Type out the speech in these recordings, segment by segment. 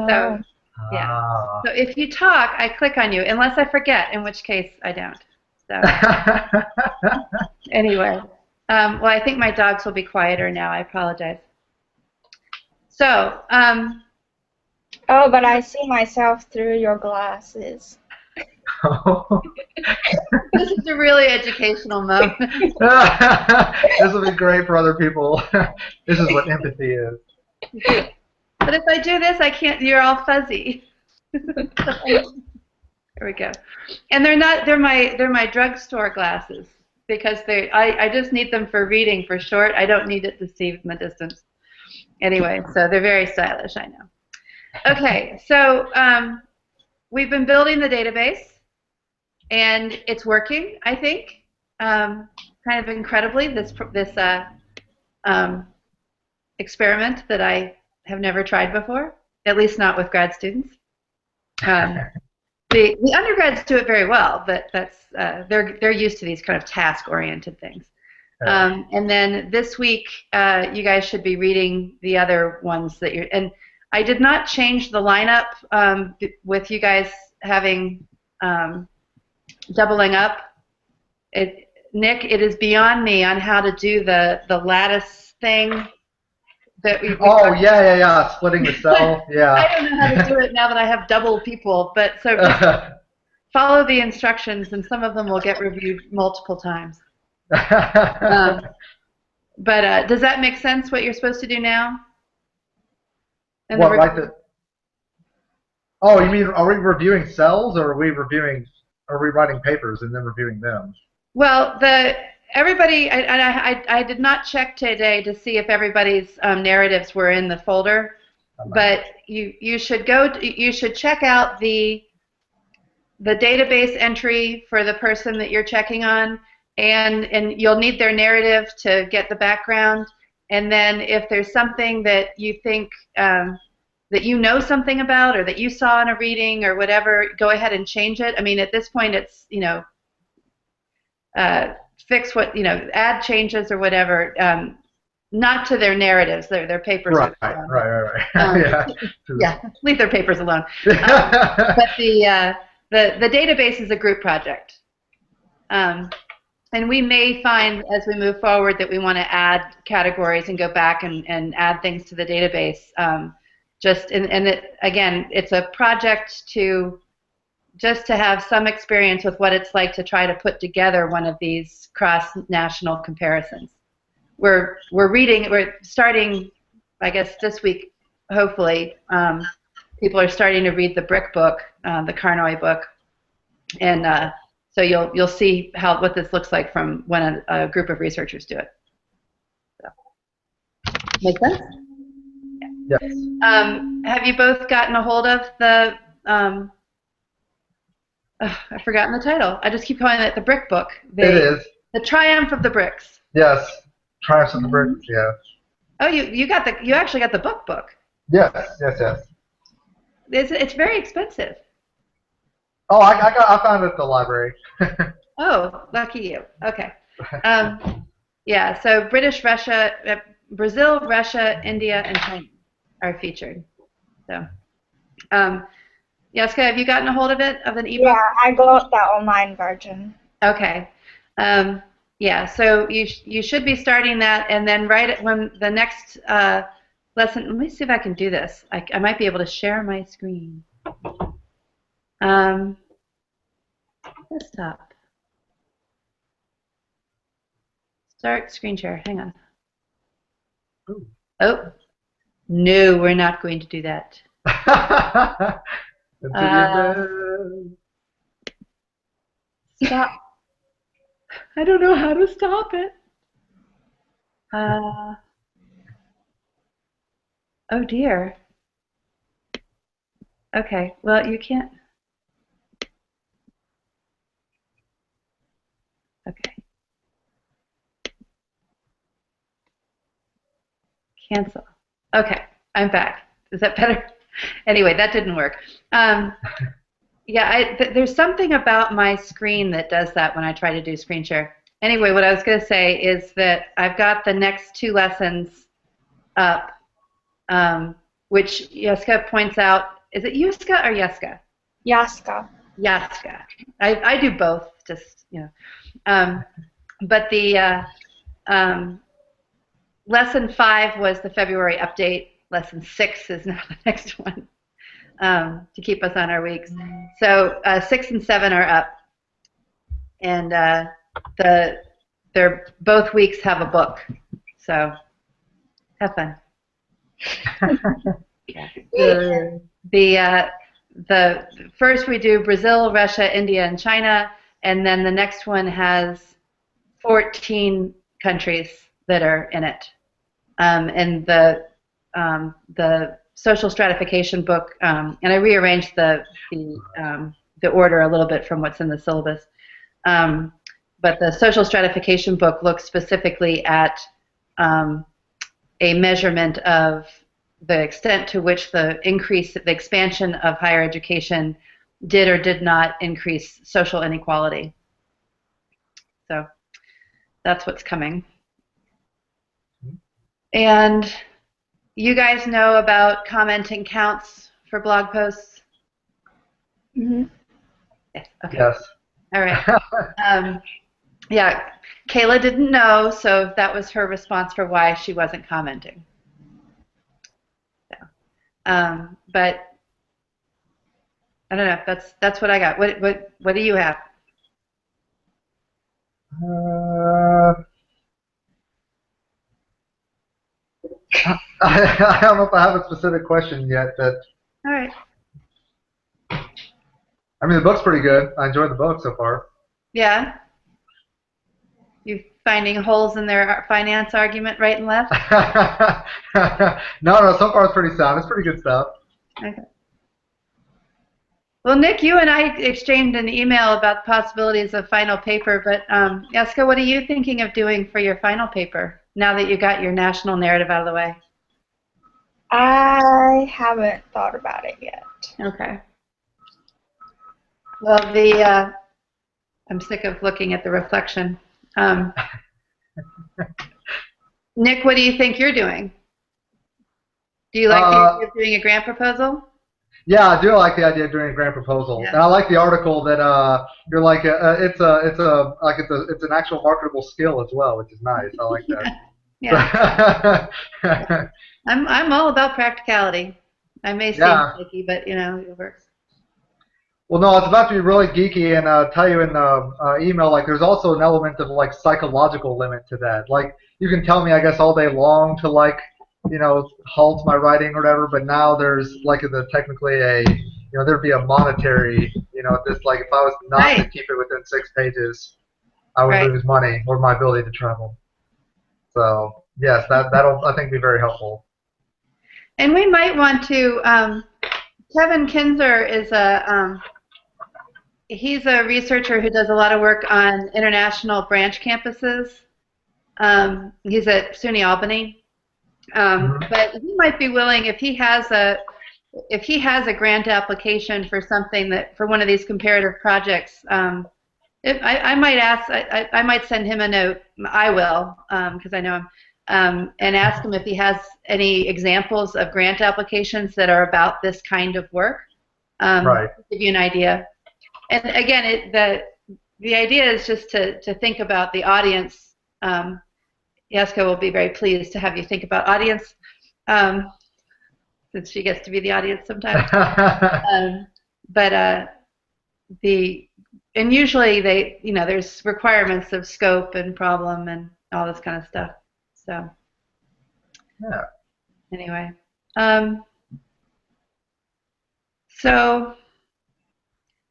So, Oh. yeah. Ah. So if you talk, I click on you, unless I forget, in which case I don't. So anyway, well, I think my dogs will be quieter now. I apologize. So, Oh, but I see myself through your glasses. this is a really educational moment. This will be great for other people. This is what empathy is. But if I do this, I can't. You're all fuzzy. There we go. And they're not. They're my drugstore glasses because they. I just need them for reading for short. I don't need it to see from a distance. Anyway, so they're very stylish. I know. Okay, so we've been building the database, and it's working. I think kind of incredibly. This um, experiment that I have never tried before, at least not with grad students. Um, the undergrads do it very well, but that's they're used to these kind of task-oriented things. And then this week, you guys should be reading the other ones that you're. And I did not change the lineup with you guys having doubling up. Nick, it is beyond me on how to do the lattice thing that we. Oh yeah. Splitting the cell. Yeah. I don't know how to do it now that I have double people, but so just follow the instructions, and some of them will get reviewed multiple times. But does that make sense? What you're supposed to do now? And What, like the? Oh, you mean are we reviewing cells, or are we writing papers and then reviewing them? Well, everybody, I did not check today to see if everybody's narratives were in the folder, but you should check out the database entry for the person that you're checking on, and you'll need their narrative to get the background. And then if there's something that you think that you know something about, or that you saw in a reading or whatever, go ahead and change it. I mean, at this point, it's fix what add changes or whatever. Not to their narratives, their papers. Right. Yeah. Yeah, leave their papers alone. But the database is a group project, and we may find as we move forward that we want to add categories and go back and add things to the database. Again, it's a project just to have some experience with what it's like to try to put together one of these cross-national comparisons. We're starting, I guess, this week, hopefully. People are starting to read the BRIC book, the Carnoy book, and so you'll see what this looks like from when a group of researchers do it. So, make sense? Yes. Have you both gotten a hold of the? I've forgotten the title. I just keep calling it the BRIC book. It is. The Triumph of the BRICs. Yes. Triumphs of the BRICs. Yeah. Oh, you actually got the book. Yes. It's very expensive. Oh, I found it at the library. Oh, lucky you. Okay. Yeah. So Brazil, Russia, India, and China are featured. So, Jessica, have you gotten a hold of it, of an ebook? Yeah, I got the online version. Okay. Yeah, so you should be starting that, and then right when the next lesson, let me see if I can do this. I might be able to share my screen. Desktop. Start screen share. Hang on. Ooh. Oh, no, we're not going to do that. Stop. I don't know how to stop it. Oh dear. Okay, well, you can't. Okay. Cancel. Okay, I'm back. Is that better? Anyway, that didn't work. Yeah, there's something about my screen that does that when I try to do screen share. Anyway, what I was going to say is that I've got the next two lessons up. which Yeska points out. Is it Yuska or Yeska? Yaska. Yaska. I do both, just, but the lesson 5 was the February update. Lesson 6 is now the next one, to keep us on our weeks. So 6 and 7 are up, and they're both weeks have a book. So have fun. The first we do Brazil, Russia, India, and China, and then the next one has 14 countries that are in it. And the social stratification book, and I rearranged the order a little bit from what's in the syllabus. But the social stratification book looks specifically at a measurement of the extent to which the expansion of higher education did or did not increase social inequality. So that's what's coming. And you guys know about commenting counts for blog posts? Mm-hmm. Yes. Okay. Yes. All right. Yeah, Kayla didn't know, so that was her response for why she wasn't commenting. So, but I don't know. That's what I got. What do you have? I don't know if I have a specific question yet. All right. I mean, the book's pretty good. I enjoyed the book so far. Yeah. You finding holes in their finance argument right and left? No, so far it's pretty sound. It's pretty good stuff. Okay. Well, Nick, you and I exchanged an email about the possibilities of final paper, but Jessica, what are you thinking of doing for your final paper now that you got your national narrative out of the way? I haven't thought about it yet. Okay. Well, I'm sick of looking at the reflection. Nick, what do you think you're doing? Do you like the idea of doing a grant proposal? Yeah, I do like the idea of doing a grant proposal, Yeah. and I like the article that you're like it's an actual marketable skill as well, which is nice. I like that. Yeah. I'm all about practicality. I may seem geeky, but it works. Well, no, it's about to be really geeky, and tell you in the email, like, there's also an element of, like, psychological limit to that. Like, you can tell me, I guess, all day long to, like, halt my writing or whatever, but now there's, like, technically there'd be a monetary, this, like, if I was not to keep it within 6 pages, I would lose money or my ability to travel. So, yes, that'll, I think, be very helpful. And we might want to, Kevin Kinzer is he's a researcher who does a lot of work on international branch campuses. He's at SUNY Albany. But he might be willing, if he has a grant application for something for one of these comparative projects, I might ask, I might send him a note. I will, because I know him, and ask him if he has any examples of grant applications that are about this kind of work. To give you an idea. And again, the idea is just to think about the audience. Yaska will be very pleased to have you think about audience, since she gets to be the audience sometimes. And usually there's requirements of scope and problem and all this kind of stuff. So yeah. Anyway, so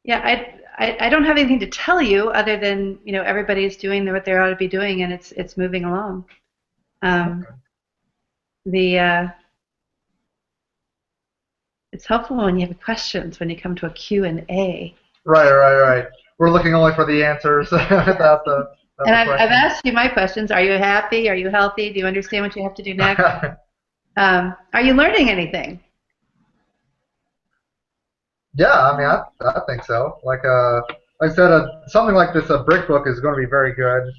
yeah, I don't have anything to tell you other than everybody's doing what they ought to be doing, and it's moving along. It's helpful when you have questions when you come to a Q&A. Right. We're looking only for the answers without the. And I've asked you my questions. Are you happy? Are you healthy? Do you understand what you have to do next? Are you learning anything? Yeah, I mean, I think so. Like I said, something like this, a brick book is going to be very good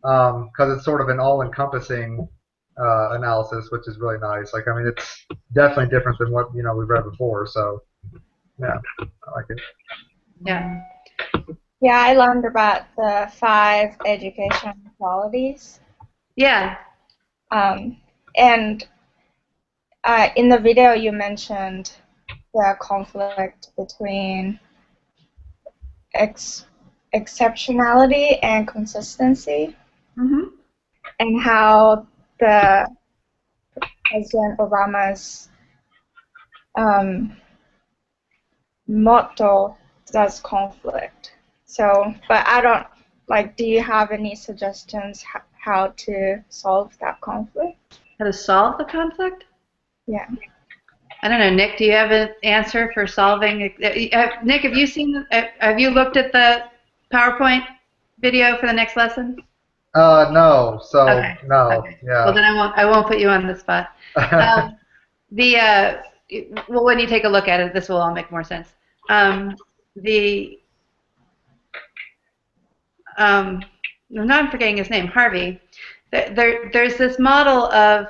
because it's sort of an all-encompassing analysis, which is really nice. Like, I mean, it's definitely different than what we've read before. So, yeah, I like it. Yeah. Yeah, I learned about the 5 education qualities. Yeah. And in the video you mentioned the conflict between exceptionality and consistency, Mm-hmm. and how the President Obama's motto does conflict. So, but I don't do you have any suggestions how to solve that conflict? How to solve the conflict? Yeah. I don't know, Nick. Do you have an answer for solving? Nick, have you seen? Have you looked at the PowerPoint video for the next lesson? No. So Okay. no. Okay. Well, Yeah. then I won't put you on the spot. The well, when you take a look at it, this will all make more sense. The now I'm forgetting his name, Harvey. There's this model of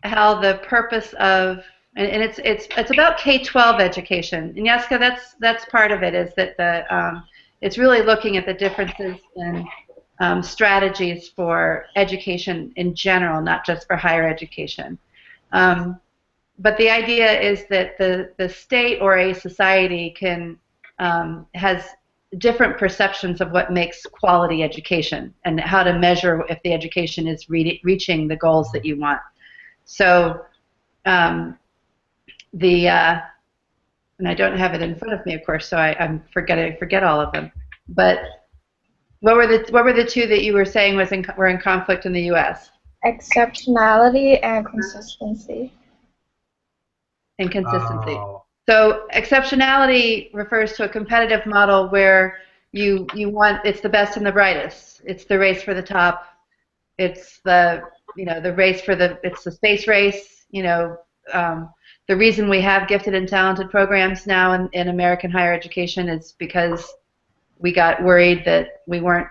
how the purpose of and it's about K-12 education. And Jessica, that's part of it, is that it's really looking at the differences in strategies for education in general, not just for higher education. But the idea is that the state or a society has different perceptions of what makes quality education and how to measure if the education is reaching the goals that you want. So and I don't have it in front of me, of course, so I forget all of them. But what were the two that you were saying were in conflict in the U.S.? Exceptionality and consistency. And consistency. Oh. So exceptionality refers to a competitive model where you want it's the best and the brightest. It's the race for the top. It's the the race for it's the space race. The reason we have gifted and talented programs now in American higher education is because we got worried that we weren't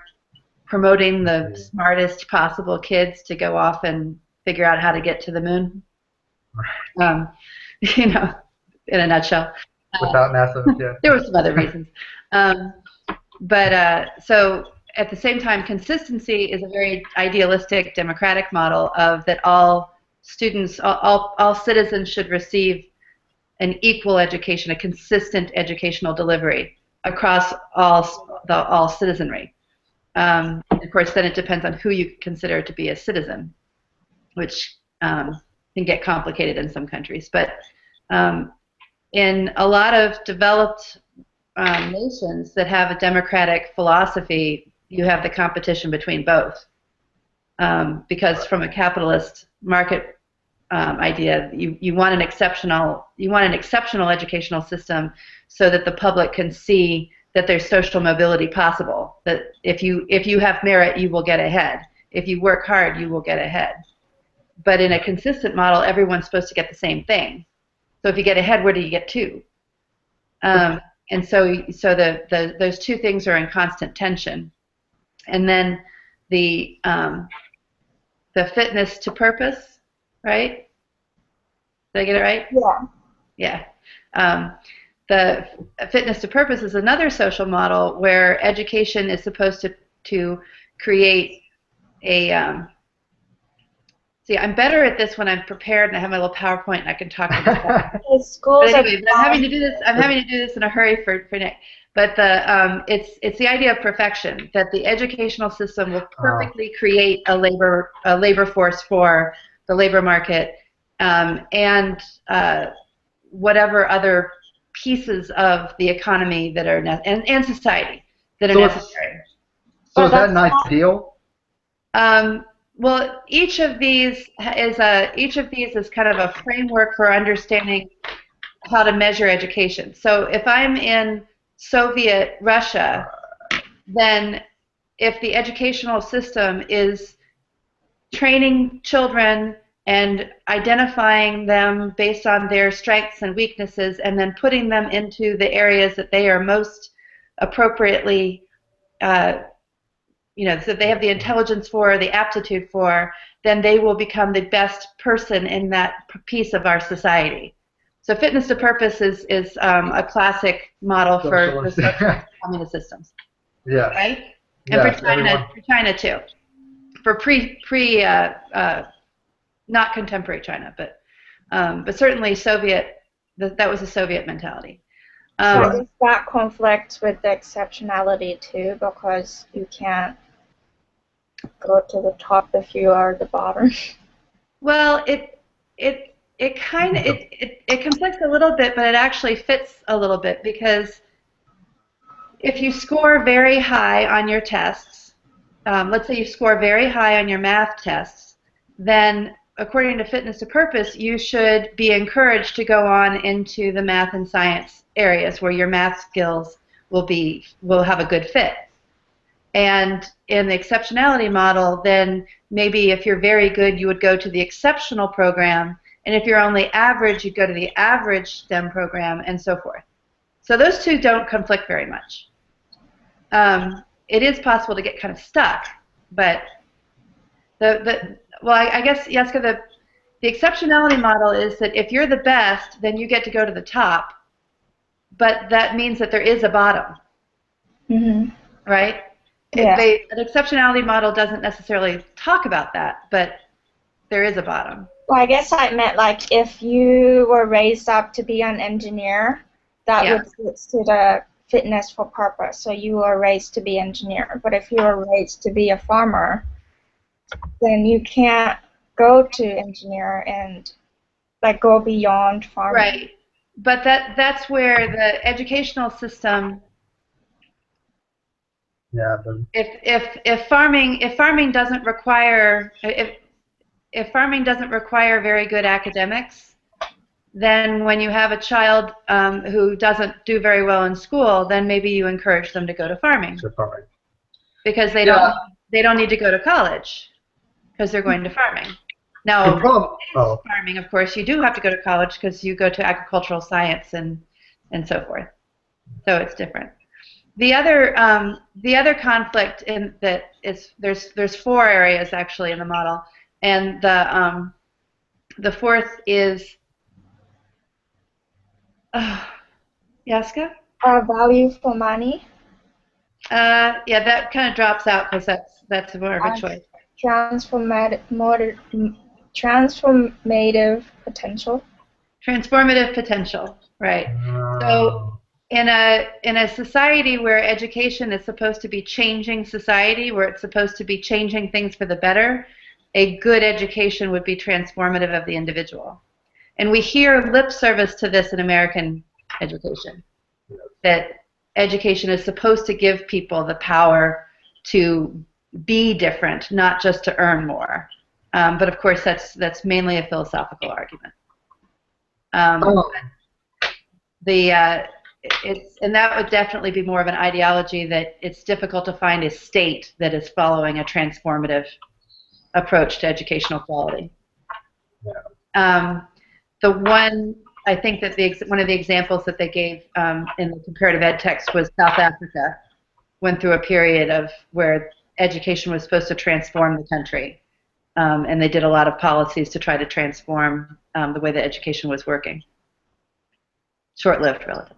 promoting the smartest possible kids to go off and figure out how to get to the moon. In a nutshell. Without NASA, yeah. There were some other reasons. So at the same time, consistency is a very idealistic democratic model of that all students, all citizens should receive an equal education, a consistent educational delivery across all citizenry. Of course, then it depends on who you consider to be a citizen, which can get complicated in some countries. But in a lot of developed nations that have a democratic philosophy, you have the competition between both. Because from a capitalist market idea, you want an exceptional educational system so that the public can see that there's social mobility possible. That if you have merit, you will get ahead. If you work hard, you will get ahead. But in a consistent model, everyone's supposed to get the same thing. So if you get ahead, where do you get to? And so those two things are in constant tension. And then the fitness to purpose, right? Did I get it right? Yeah. Yeah. The fitness to purpose is another social model where education is supposed to create a see, I'm better at this when I'm prepared and I have my little PowerPoint and I can talk about it. But anyway, I'm having to do this in a hurry for Nick. But it's the idea of perfection, that the educational system will perfectly create a labor force for the labor market and whatever other pieces of the economy that are and society that are necessary. So is that an ideal? Well, each of these is kind of a framework for understanding how to measure education. So if I'm in Soviet Russia, then if the educational system is training children and identifying them based on their strengths and weaknesses and then putting them into the areas that they are most appropriately so they have the intelligence for, the aptitude for, then they will become the best person in that piece of our society. So fitness to purpose is a classic model for the socialist communist systems. Yeah. Right? And Yes, for China too. For not contemporary China, but certainly Soviet. That was a Soviet mentality. So does that conflict with the exceptionality too, because you can't go to the top if you are the bottom? Well, it conflicts a little bit, but it actually fits a little bit, because if you score very high on your tests, let's say you score very high on your math tests, then according to Fitness to Purpose, you should be encouraged to go on into the math and science areas where your math skills will have a good fit. And in the exceptionality model, then maybe if you're very good, you would go to the exceptional program, and if you're only average, you'd go to the average STEM program, and so forth. So those two don't conflict very much. It is possible to get kind of stuck, but I guess, Yaska, the exceptionality model is that if you're the best, then you get to go to the top, but that means that there is a bottom, right? Yeah. An exceptionality model doesn't necessarily talk about that, but there is a bottom. Well, I guess I meant like if you were raised up to be an engineer, that would fit to the fitness for purpose. So you were raised to be an engineer, but if you were raised to be a farmer, then you can't go to engineer and like go beyond farming. Right, but that's where the educational system. Yeah. If farming doesn't require very good academics, then when you have a child who doesn't do very well in school, then maybe you encourage them to go to farming. Because they don't need to go to college, because they're going to farming. Now, farming, of course, you do have to go to college because you go to agricultural science and so forth. So it's different. The other conflict in that is there's 4 areas actually in the model, and the fourth is Yaska? Value for money. Yeah, that kind of drops out because that's more of a choice. Transformative potential. Transformative potential, right? So in a society where education is supposed to be changing society, where it's supposed to be changing things for the better, a good education would be transformative of the individual. And we hear lip service to this in American education, that education is supposed to give people the power to be different, not just to earn more. But of course, that's mainly a philosophical argument. And that would definitely be more of an ideology that it's difficult to find a state that is following a transformative approach to educational quality. I think that one of the examples that they gave in the comparative ed text was South Africa went through a period of where education was supposed to transform the country, and they did a lot of policies to try to transform the way that education was working. Short-lived, relatively.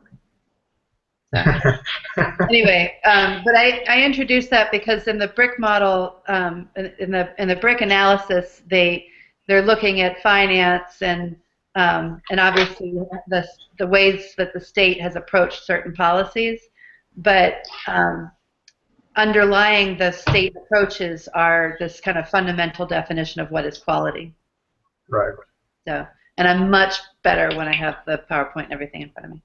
Anyway, but I introduced that because in the BRIC model, in the BRIC analysis, they're looking at finance and obviously the ways that the state has approached certain policies, but underlying the state approaches are this kind of fundamental definition of what is quality. Right. So, and I'm much better when I have the PowerPoint and everything in front of me.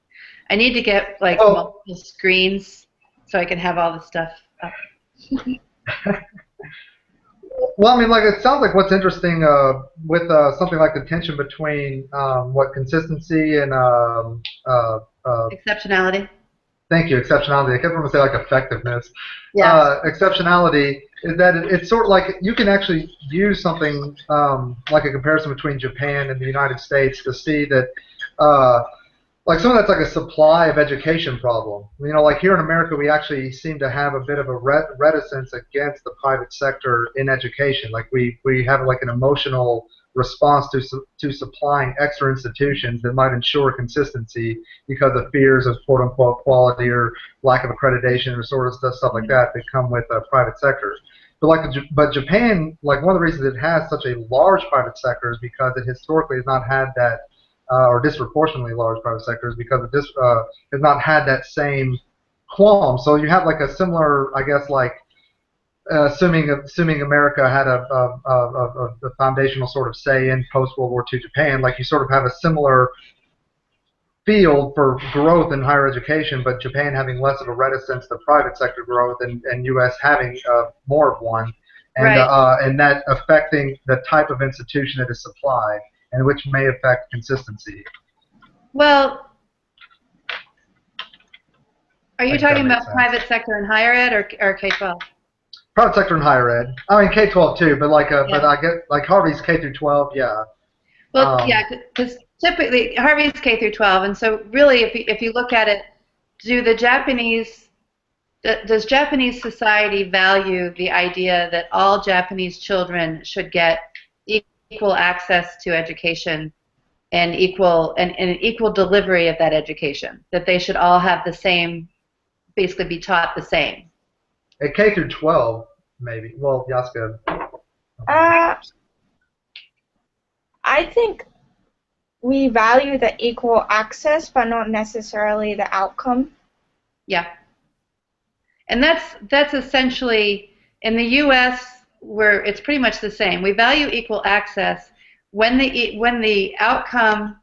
I need to get like multiple screens so I can have all the stuff up. Well, I mean, like it sounds like what's interesting with something like the tension between consistency and exceptionality. Thank you, exceptionality. I kept wanting to say like effectiveness. Yeah. Exceptionality is that it's sort of like you can actually use something like a comparison between Japan and the United States to see that like some of that's like a supply of education problem. You know, like here in America, we actually seem to have a bit of a reticence against the private sector in education. Like we have like an emotional response to supplying extra institutions that might ensure consistency because of fears of quote unquote quality or lack of accreditation or sort of stuff like that come with a private sector. But Japan, like one of the reasons it has such a large private sector is because it historically has not had that or disproportionately large private sectors because it has not had that same qualm. So you have like a similar, I guess, like assuming America had a foundational sort of say in post World War II Japan, like you sort of have a similar field for growth in higher education, but Japan having less of a reticence to private sector growth and U.S. having more of one, Right. And that affecting the type of institution that is supplied, and which may affect consistency. Well, are you I think that talking makes about sense. private sector in higher ed or K-12? Private sector in higher ed. I mean K-12 too, but but Yeah. I get like Harvey's K through 12, yeah. Well, yeah, because typically Harvey's K through 12, and so really, if you look at it, do the Japanese does Japanese society value the idea that all Japanese children should get equal access to education and an equal delivery of that education? That they should all have the same, basically be taught the same. At K through 12, maybe. Well, Yaska. Uh, I think we value the equal access, but not necessarily the outcome. Yeah. And that's essentially in the U.S. where it's pretty much the same. We value equal access when the outcome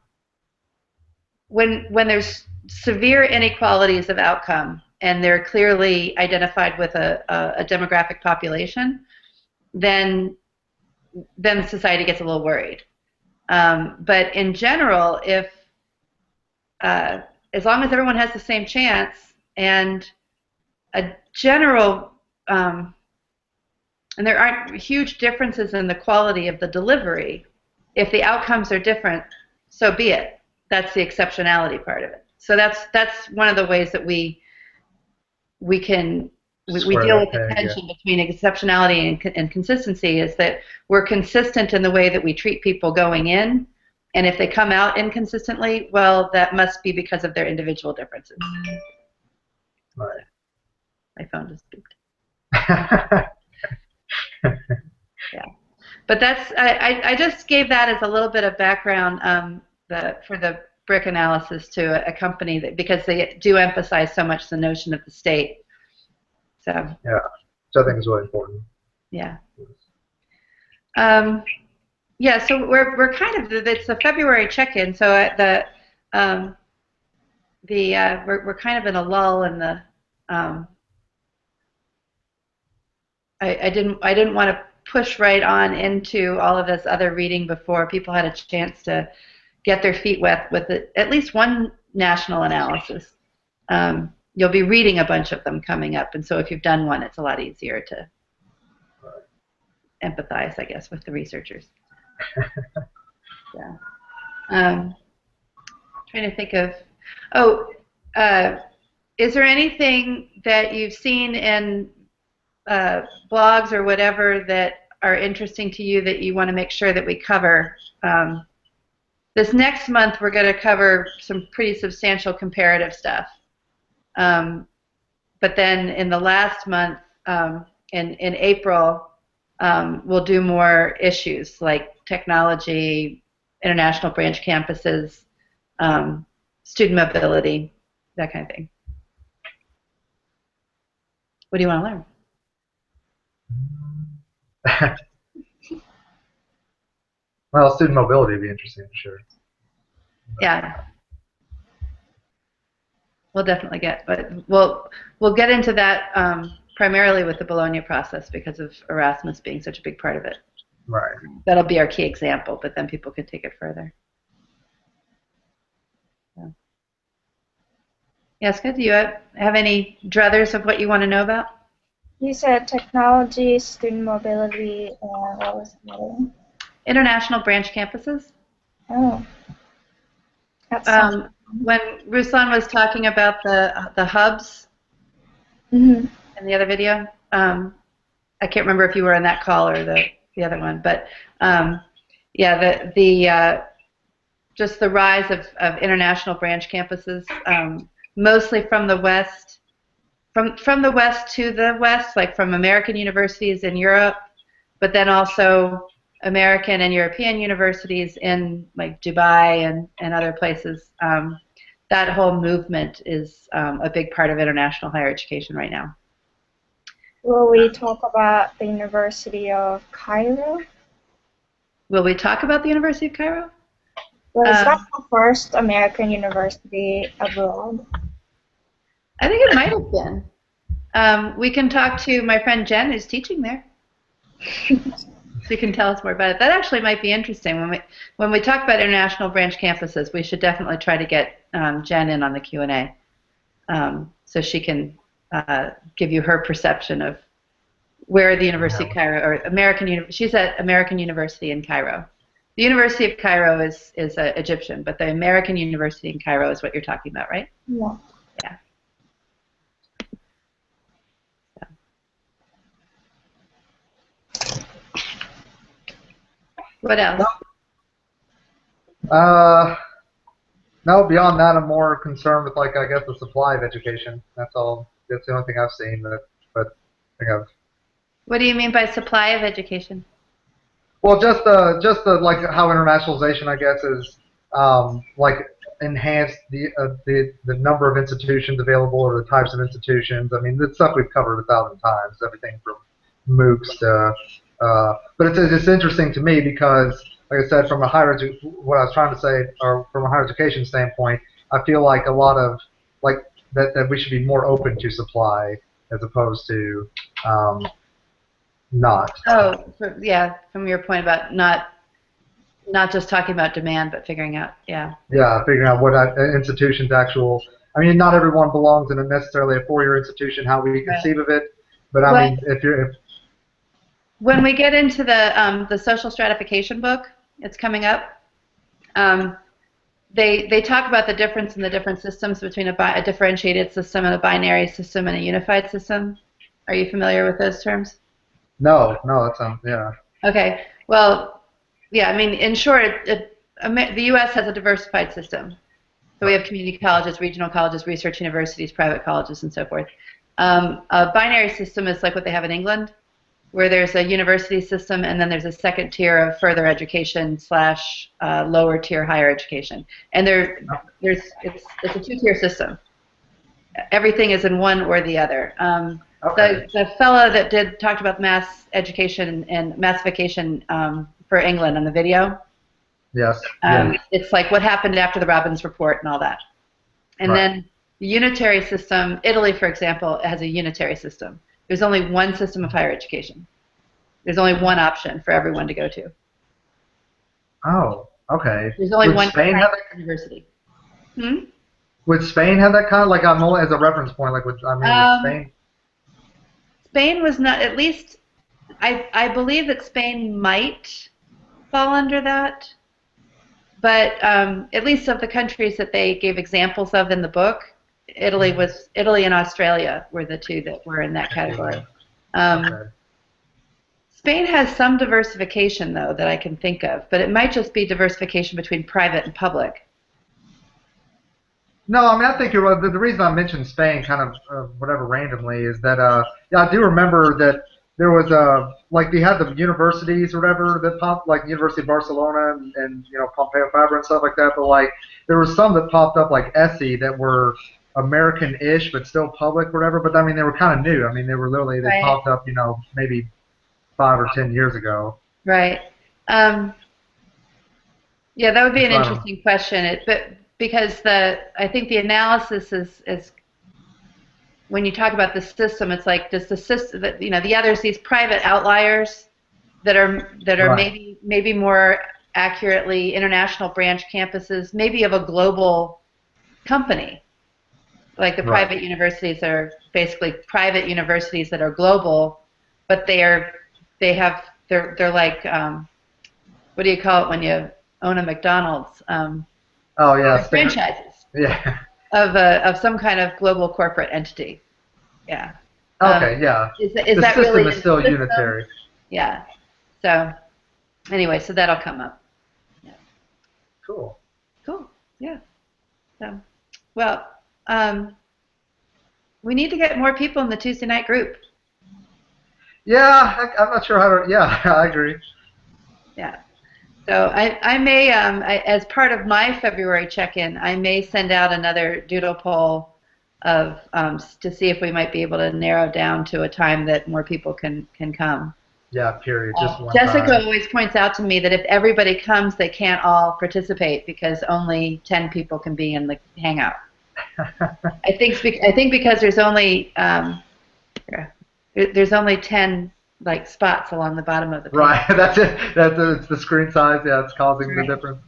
when there's severe inequalities of outcome and they're clearly identified with a demographic population, then society gets a little worried. But in general, if as long as everyone has the same chance and a general and there aren't huge differences in the quality of the delivery, if the outcomes are different, so be it. That's the exceptionality part of it. So that's one of the ways that we deal with the tension between exceptionality and consistency is that we're consistent in the way that we treat people going in, and if they come out inconsistently, well, that must be because of their individual differences. Right. My phone just beeped. Yeah, but I just gave that as a little bit of background for the BRIC analysis to a company that because they do emphasize so much the notion of the state. So yeah, which I think is really important. Yeah. Yeah. So we're kind of it's a February check-in. So we're kind of in a lull in the. I didn't want to push right on into all of this other reading before people had a chance to get their feet wet with at least one national analysis. You'll be reading a bunch of them coming up, and so if you've done one, it's a lot easier to empathize, I guess, with the researchers. Yeah. Trying to think of. Is there anything that you've seen in blogs or whatever that are interesting to you that you want to make sure that we cover? This next month we're going to cover some pretty substantial comparative stuff. But then in the last month, in April, we'll do more issues like technology, international branch campuses, student mobility, that kind of thing. What do you want to learn? Well, student mobility would be interesting for sure. Yeah. We'll definitely but we'll get into that primarily with the Bologna process because of Erasmus being such a big part of it. Right. That'll be our key example, but then people could take it further. Yeah. Jessica, do you have any druthers of what you want to know about? You said technology, student mobility, and what was the other one? International branch campuses. Oh. That sounds when Ruslan was talking about the hubs Mm-hmm. in the other video, I can't remember if you were on that call or the other one, but yeah, just the rise of international branch campuses, mostly from the West, from the West to the West, like from American universities in Europe, but then also American and European universities in like Dubai and other places. That whole movement is a big part of international higher education right now. Will we talk about the University of Cairo? Will we talk about the University of Cairo? Was that the first American university abroad? I think it might have been. We can talk to my friend Jen, who's teaching there. She can tell us more about it. That actually might be interesting. When we talk about international branch campuses, we should definitely try to get Jen in on the Q&A, so she can give you her perception of where the University of Cairo or she's at American University in Cairo. The University of Cairo is Egyptian, but the American University in Cairo is what you're talking about, right? Yeah. Yeah. What else? No, beyond that, I'm more concerned with, like, I guess, the supply of education. That's all. That's the only thing I've seen but I think I've. What do you mean by supply of education? Well, just the like how internationalization, I guess, is like enhanced the number of institutions available or the types of institutions. I mean, it's stuff we've covered 1,000 times. Everything from MOOCs to, but it's interesting to me because, like I said, from a what I was trying to say, or from a higher education standpoint, I feel like a lot of like that we should be more open to supply as opposed to not. Oh, yeah, from your point about not just talking about demand, but figuring out, yeah. Yeah, figuring out what institution's actual. I mean, not everyone belongs in necessarily a four-year institution, how we conceive of it. But I mean, when we get into the social stratification book, it's coming up. They talk about the difference in the different systems between a differentiated system and a binary system and a unified system. Are you familiar with those terms? No, that sounds, yeah. Okay, well, yeah, I mean, in short, the U.S. has a diversified system. So we have community colleges, regional colleges, research universities, private colleges, and so forth. A binary system is like what they have in England, where there's a university system and then there's a second tier of further education / lower tier higher education. And it's a two-tier system. Everything is in one or the other. Okay. The fellow that talked about mass education and massification for England on the video. Yes. It's like what happened after the Robbins report and all that. And then the unitary system, Italy, for example, has a unitary system. There's only one system of higher education. There's only one option for everyone to go to. Oh, okay. There's only one Spain have that, university. Would Spain have that kind of, like, I'm only as a reference point, like with Spain? Spain was not, at least, I believe that Spain might fall under that, but at least of the countries that they gave examples of in the book, Italy and Australia were the two that were in that category. Okay. Spain has some diversification, though, that I can think of, but it might just be diversification between private and public. No, I mean, I think you're right. The reason I mentioned Spain kind of whatever randomly is that yeah, I do remember that there was like they had the universities or whatever that popped, like University of Barcelona and you know Pompeu Fabra and stuff like that, but like there was some that popped up like ESSE that were American-ish but still public or whatever, but I mean they were kind of new. I mean they popped up, you know, maybe 5 or 10 years ago. Right. Yeah, that would be an interesting question. But because I think the analysis is when you talk about the system, it's like does the system, you know, there's these private outliers that are maybe more accurately international branch campuses, maybe of a global company. Like the private universities are basically private universities that are global, but they're like what do you call it when you own a McDonald's? Oh yeah, franchises. Yeah. of some kind of global corporate entity. Yeah. Okay, yeah. Is The that system really is the still system? unitary. Yeah. So anyway, so that'll come up. Yeah. Cool. Cool. Yeah. So, well, we need to get more people in the Tuesday night group. Yeah, I'm not sure how to. Yeah, I agree. Yeah. So I may, as part of my February check-in, I may send out another doodle poll of to see if we might be able to narrow down to a time that more people can come. Yeah, period. Just one Jessica time. always points out to me that if everybody comes, they can't all participate because only 10 people can be in the hangout. I think because there's only 10 like spots along the bottom of the page. Right, that's it. It's the screen size. Yeah, it's causing the difference.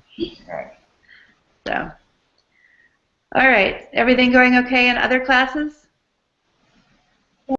Right. So, all right. Everything going okay in other classes?